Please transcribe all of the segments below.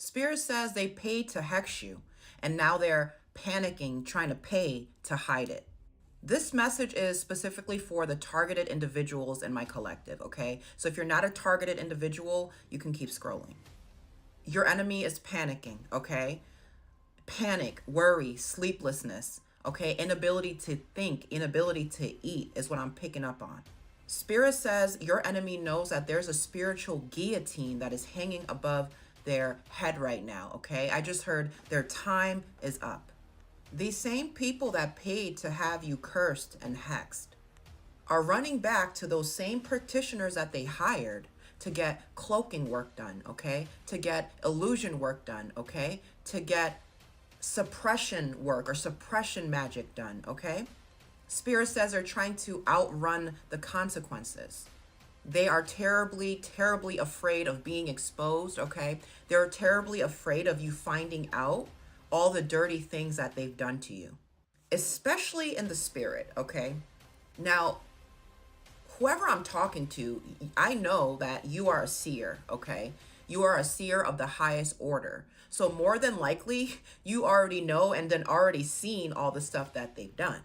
Spirit says they paid to hex you, and now they're panicking, trying to pay to hide it. This message is specifically for the targeted individuals in my collective, okay? So if you're not a targeted individual, you can keep scrolling. Your enemy is panicking, okay? Panic, worry, sleeplessness, okay? Inability to think, inability to eat is what I'm picking up on. Spirit says your enemy knows that there's a spiritual guillotine that is hanging above their head right now, okay? I just heard their time is up. These same people that paid to have you cursed and hexed are running back to those same practitioners that they hired to get cloaking work done, okay? To get illusion work done, okay? To get suppression work or suppression magic done, okay? Spirit says they're trying to outrun the consequences. They are terribly, terribly afraid of being exposed, okay? They're terribly afraid of you finding out all the dirty things that they've done to you, especially in the spirit, okay? Now, whoever I'm talking to, I know that you are a seer, okay? You are a seer of the highest order. So more than likely, you already know and then already seen all the stuff that they've done.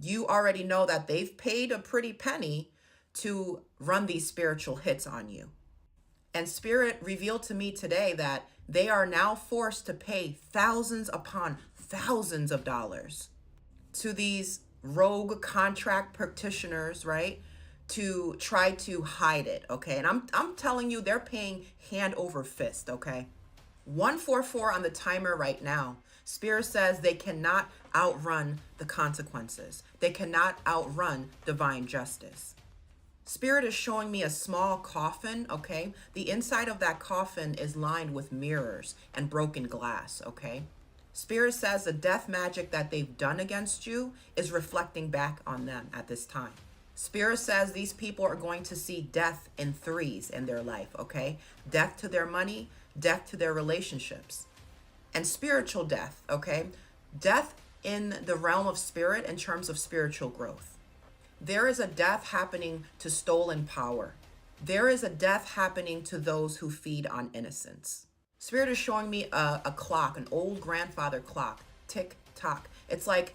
You already know that they've paid a pretty penny to run these spiritual hits on you. And Spirit revealed to me today that they are now forced to pay thousands upon thousands of dollars to these rogue contract practitioners, right? To try to hide it, okay? And I'm telling you, they're paying hand over fist, okay? 144 on the timer right now. Spirit says they cannot outrun the consequences. They cannot outrun divine justice. Spirit is showing me a small coffin, okay? The inside of that coffin is lined with mirrors and broken glass, okay? Spirit says the death magic that they've done against you is reflecting back on them at this time. Spirit says these people are going to see death in threes in their life, okay? Death to their money, death to their relationships, and spiritual death, okay? Death in the realm of spirit in terms of spiritual growth. There is a death happening to stolen power. There is a death happening to those who feed on innocence. Spirit is showing me a clock, an old grandfather clock, tick tock. It's like,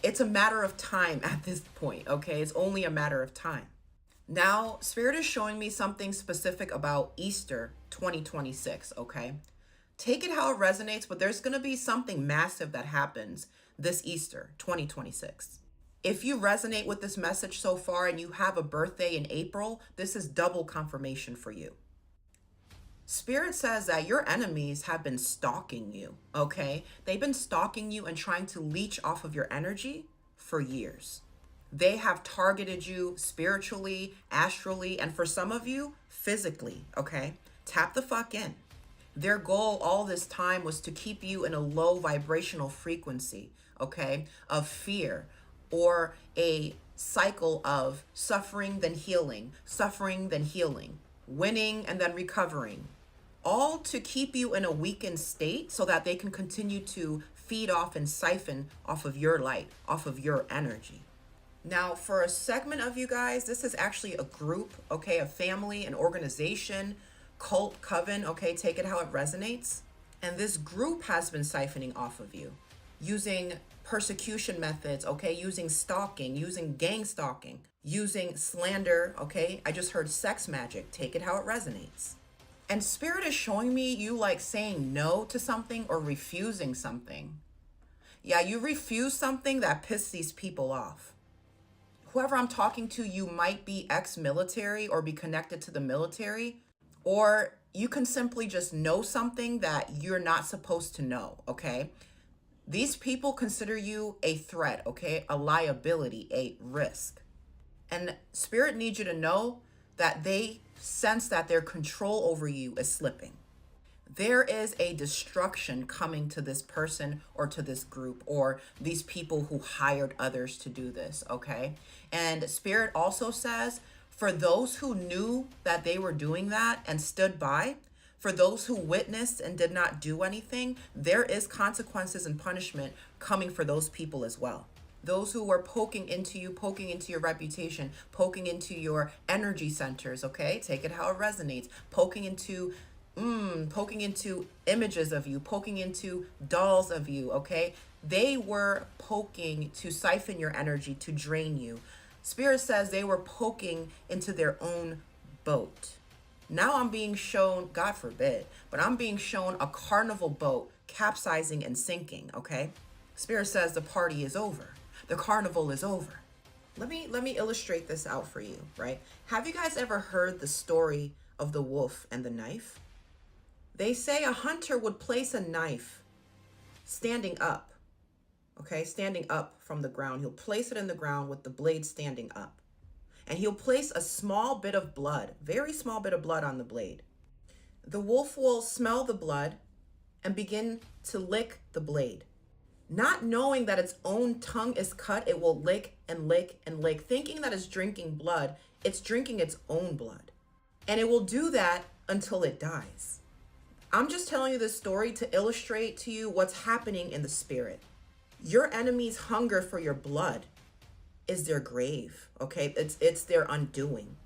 it's a matter of time at this point, okay? It's only a matter of time. Now, Spirit is showing me something specific about Easter 2026, okay? Take it how it resonates, but there's going to be something massive that happens this Easter 2026. If you resonate with this message so far and you have a birthday in April, this is double confirmation for you. Spirit says that your enemies have been stalking you, okay? They've been stalking you and trying to leech off of your energy for years. They have targeted you spiritually, astrally, and for some of you, physically, okay? Tap the fuck in. Their goal all this time was to keep you in a low vibrational frequency, okay, of fear, or a cycle of suffering then healing, winning and then recovering, all to keep you in a weakened state so that they can continue to feed off and siphon off of your light, off of your energy. Now, for a segment of you guys, this is actually a group, okay, a family, an organization, cult, coven, okay, take it how it resonates. And this group has been siphoning off of you using persecution methods, okay, using stalking, using gang stalking, using slander, okay? I just heard sex magic, take it how it resonates. And Spirit is showing me you like saying no to something or refusing something. Yeah, you refuse something that pissed these people off. Whoever I'm talking to, you might be ex-military or be connected to the military, or you can simply just know something that you're not supposed to know, okay? These people consider you a threat, okay? A liability, a risk. And Spirit needs you to know that they sense that their control over you is slipping. There is a destruction coming to this person or to this group or these people who hired others to do this, okay? And Spirit also says, for those who knew that they were doing that and stood by, for those who witnessed and did not do anything, there is consequences and punishment coming for those people as well. Those who were poking into you, poking into your reputation, poking into your energy centers, okay? Take it how it resonates. Poking into poking into images of you, poking into dolls of you, okay? They were poking to siphon your energy, to drain you. Spirit says they were poking into their own boat. Now I'm being shown, God forbid, but I'm being shown a carnival boat capsizing and sinking, okay? Spirit says the party is over. The carnival is over. Let me illustrate this out for you, right? Have you guys ever heard the story of the wolf and the knife? They say a hunter would place a knife standing up, okay, standing up from the ground. He'll place it in the ground with the blade standing up. And he'll place a small bit of blood, very small bit of blood on the blade. The wolf will smell the blood and begin to lick the blade. Not knowing that its own tongue is cut, it will lick and lick and lick, thinking that it's drinking blood. It's drinking its own blood. And it will do that until it dies. I'm just telling you this story to illustrate to you what's happening in the spirit. Your enemy's hunger for your blood is their grave, okay? It's their undoing.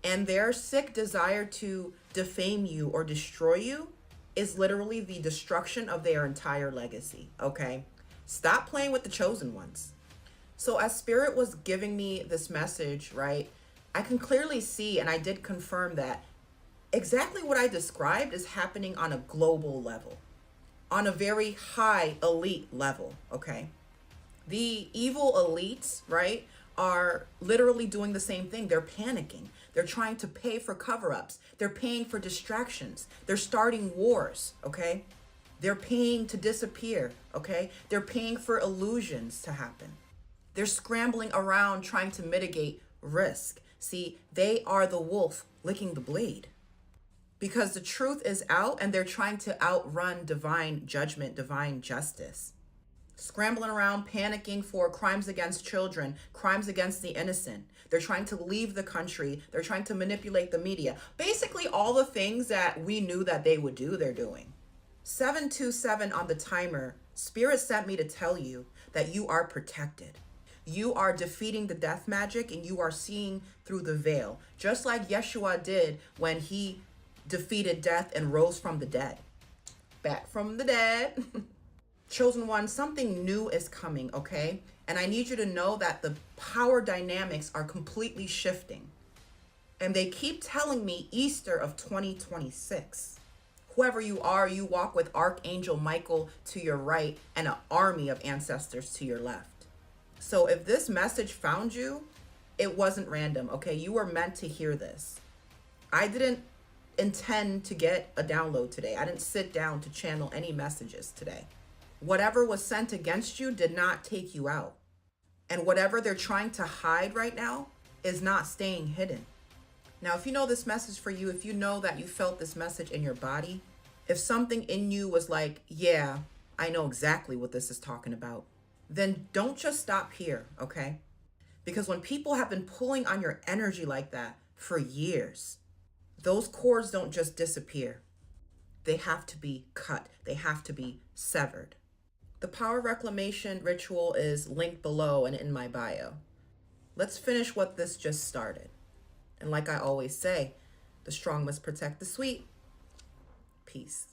And their sick desire to defame you or destroy you is literally the destruction of their entire legacy, okay? Stop playing with the chosen ones. So as Spirit was giving me this message, right, I can clearly see, and I did confirm that exactly what I described is happening on a global level, on a very high elite level, okay? The evil elites, right, are literally doing the same thing. They're panicking. They're trying to pay for cover-ups. They're paying for distractions. They're starting wars, okay? They're paying to disappear, okay? They're paying for illusions to happen. They're scrambling around trying to mitigate risk. See, they are the wolf licking the blade. Because the truth is out and they're trying to outrun divine judgment, divine justice. Scrambling around, panicking for crimes against children, crimes against the innocent. They're trying to leave the country. They're trying to manipulate the media. Basically, all the things that we knew that they would do, they're doing. 727 on the timer, Spirit sent me to tell you that you are protected. You are defeating the death magic and you are seeing through the veil, just like Yeshua did when he defeated death and rose from the dead. Back from the dead. Chosen one, something new is coming, okay? And I need you to know that the power dynamics are completely shifting. And they keep telling me Easter of 2026. Whoever you are, you walk with Archangel Michael to your right and an army of ancestors to your left. So if this message found you, it wasn't random, okay? You were meant to hear this. I didn't intend to get a download today. I didn't sit down to channel any messages today. Whatever was sent against you did not take you out. And whatever they're trying to hide right now is not staying hidden. Now, if you know this message for you, if you know that you felt this message in your body, if something in you was like, yeah, I know exactly what this is talking about, then don't just stop here, okay? Because when people have been pulling on your energy like that for years, those cords don't just disappear. They have to be cut. They have to be severed. The power reclamation ritual is linked below and in my bio. Let's finish what this just started. And like I always say, the strong must protect the sweet. Peace.